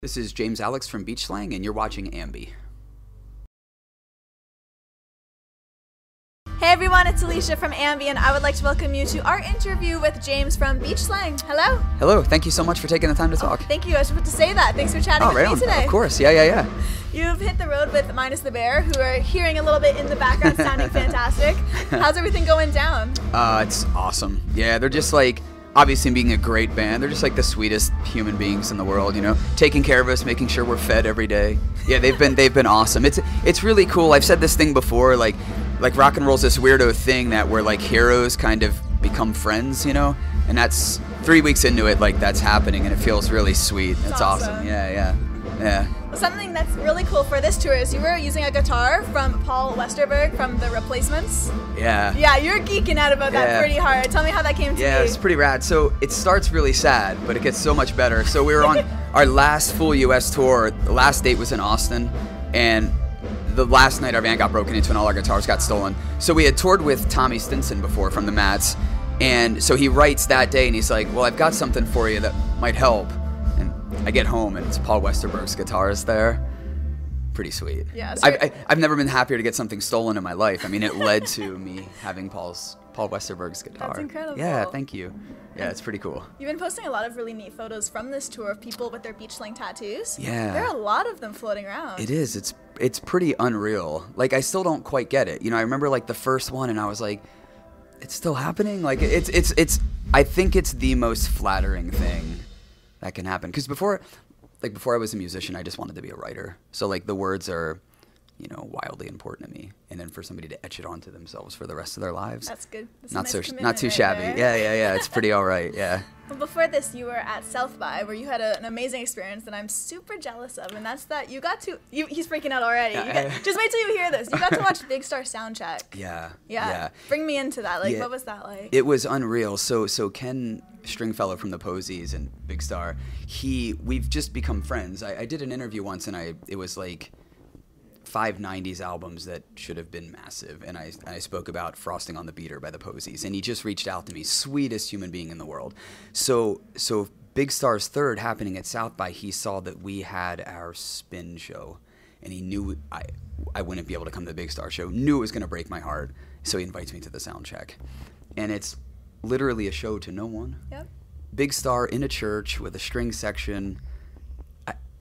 This is James Alex from Beach Slang, and you're watching AMBY. Hey everyone, it's Alicia from AMBY, and I would like to welcome you to our interview with James from Beach Slang. Hello. Hello. Thank you so much for taking the time to talk. Thank you. I was about to say that. Thanks for chatting with me today. Of course. Yeah. You've hit the road with Minus the Bear, who are hearing a little bit in the background, sounding fantastic. How's everything going down? It's awesome. Yeah, they're just like, obviously being a great band, they're just like the sweetest human beings in the world, you know, taking care of us, making sure we're fed every day. Yeah, they've been awesome. It's really cool. I've said this thing before, like rock and roll's this weirdo thing that where like heroes kind of become friends, you know, and that's 3 weeks into it, like that's happening, and it feels really sweet. It's awesome. Yeah. Well, something that's really cool for this tour is you were using a guitar from Paul Westerberg from The Replacements. Yeah. Yeah, you're geeking out about that pretty hard. Tell me how that came to be. Yeah, it's pretty rad. So it starts really sad, but it gets so much better. So we were on our last full U.S. tour. The last date was in Austin, and the last night our van got broken into and all our guitars got stolen. So we had toured with Tommy Stinson before from the Mats, and so he writes that day and he's like, well, I've got something for you that might help. And I get home and it's Paul Westerberg's guitars there. Pretty sweet. Yeah, so I've never been happier to get something stolen in my life. I mean, it led to me having Paul Westerberg's guitar. That's incredible. Yeah, thank you. Yeah, it's pretty cool. You've been posting a lot of really neat photos from this tour of people with their beach slang tattoos. Yeah. There are a lot of them floating around. It is. It's pretty unreal. Like, I still don't quite get it. You know, I remember like the first one and I was like, it's still happening? Like, I think it's the most flattering thing that can happen. Because before I was a musician, I just wanted to be a writer. So like the words are, you know, wildly important to me. And then for somebody to etch it onto themselves for the rest of their lives. That's good. That's not too shabby. There. Yeah. It's pretty all right. Yeah. Well, before this, you were at South by, where you had an amazing experience that I'm super jealous of, and that's that you got to. He's freaking out already. Just wait till you hear this. You got to watch Big Star Soundcheck. Yeah. Bring me into that. Like, what was that like? It was unreal. So Ken Stringfellow from the Posies and Big Star, we've just become friends. I did an interview once, and it was like 5 90s albums that should have been massive, and I spoke about Frosting on the Beater by the Posies, and he just reached out to me, sweetest human being in the world. So Big Star's third happening at South by, he saw that we had our spin show, and he knew I wouldn't be able to come to the Big Star show, knew it was going to break my heart, so he invites me to the sound check, and it's literally a show to no one. Yep. Big Star in a church with a string section.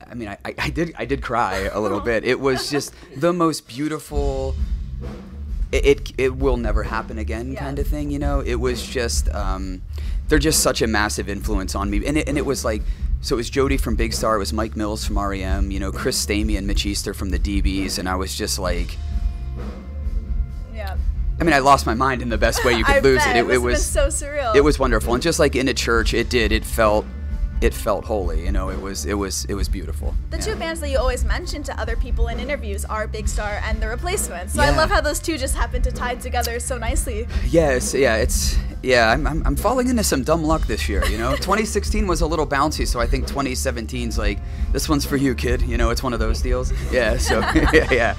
I mean, I did cry a little bit. It was just the most beautiful. It will never happen again kind of thing, you know. It was just they're just such a massive influence on me, and it was like, so it was Jody from Big Star, it was Mike Mills from REM, you know, Chris Stamey and Mitch Easter from the DBs, and I was just like, I mean, I lost my mind in the best way you could lose it. It was so surreal. It was wonderful, and just like in a church, it felt holy, you know. It was beautiful. The two bands that you always mention to other people in interviews are Big Star and The Replacements. So I love how those two just happen to tie together so nicely. I'm falling into some dumb luck this year, you know. 2016 was a little bouncy, so I think 2017's like, this one's for you, kid. You know, it's one of those deals. Yeah, so yeah.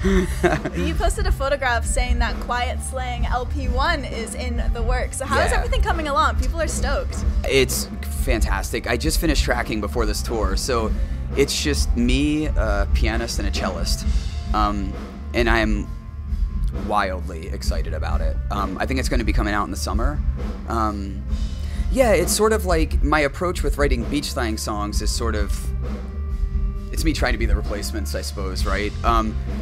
You posted a photograph saying that Quiet Slang LP1 is in the works. So how is everything coming along? People are stoked. It's fantastic. I just finished tracking before this tour, so it's just me, a pianist, and a cellist, and I'm wildly excited about it. I think it's going to be coming out in the summer. It's sort of like my approach with writing beach slang songs is sort of, it's me trying to be the Replacements, I suppose, right?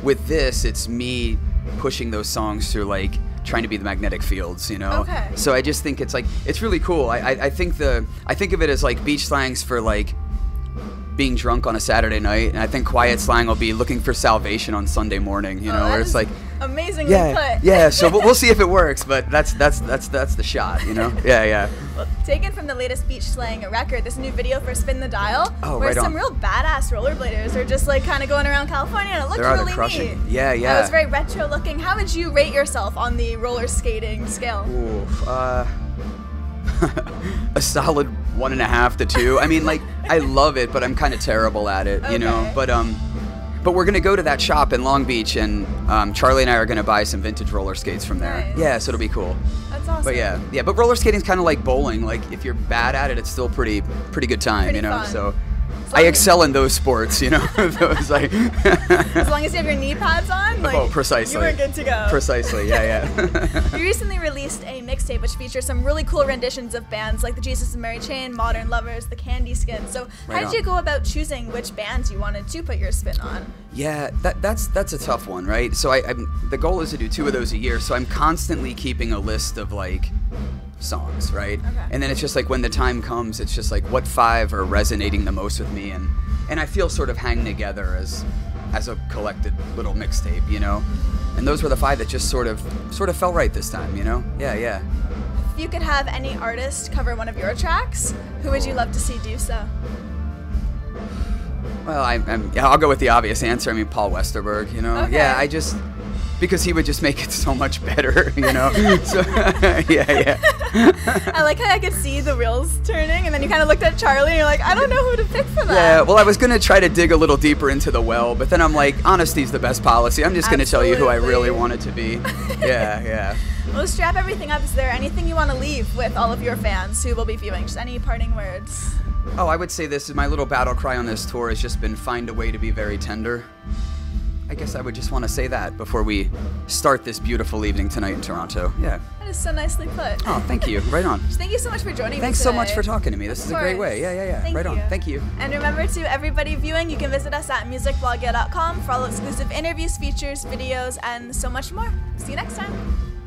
With this, it's me pushing those songs through like trying to be the magnetic fields, you know. Okay. So I just think it's like, it's really cool. I think of it as like beach slangs for like being drunk on a Saturday night, and I think Quiet Slang will be looking for salvation on Sunday morning, you know, where it's like amazingly put. Yeah, so we'll see if it works, but that's the shot, you know. Yeah. Well, taken from the latest Beach Slang record, this new video for Spin the Dial, where some real badass rollerbladers are just like kind of going around California, and it looks really neat. Yeah. It was very retro looking. How would you rate yourself on the roller skating scale? A solid 1.5 to 2. I mean, like, I love it, but I'm kind of terrible at it, you know. But we're gonna go to that shop in Long Beach, and Charlie and I are gonna buy some vintage roller skates from there. Nice. Yeah, so it'll be cool. That's awesome. But but roller skating's kind of like bowling. Like, if you're bad at it, it's still pretty good time, Pretty you know. fun. So I excel in those sports, you know. Those, like as long as you have your knee pads on, like, oh, precisely. you were good to go. Precisely, yeah. You recently released a mixtape which features some really cool renditions of bands like the Jesus and Mary Chain, Modern Lovers, the Candy Skin. So how did you go about choosing which bands you wanted to put your spin on? Yeah, that's a tough one, right? So the goal is to do 2 of those a year, so I'm constantly keeping a list of like songs, right? Okay. And then it's just like when the time comes, it's just like what 5 are resonating the most with me, and I feel sort of hang together as a collected little mixtape, you know? And those were the 5 that just sort of felt right this time, you know? Yeah. If you could have any artist cover one of your tracks, who would you love to see do so? Well, I'll go with the obvious answer. I mean, Paul Westerberg, you know? Okay. Yeah, because he would just make it so much better, you know? So, yeah. I like how I could see the wheels turning, and then you kind of looked at Charlie, and you're like, I don't know who to pick for that. Yeah, well, I was going to try to dig a little deeper into the well, but then I'm like, honesty's the best policy. I'm just going to tell you who I really want it to be. Yeah. Well, strap everything up. Is there anything you want to leave with all of your fans who will be viewing? Just any parting words? Oh, I would say this is my little battle cry on this tour has just been find a way to be very tender. I guess I would just want to say that before we start this beautiful evening tonight in Toronto. Yeah. That is so nicely put. Oh, thank you. Right on. Thank you so much for joining me today. Thanks so much for talking to me. This is a great way. Yeah. Thank Right on. you. Thank you. And remember, to everybody viewing, you can visit us at musicblogger.com for all exclusive interviews, features, videos, and so much more. See you next time.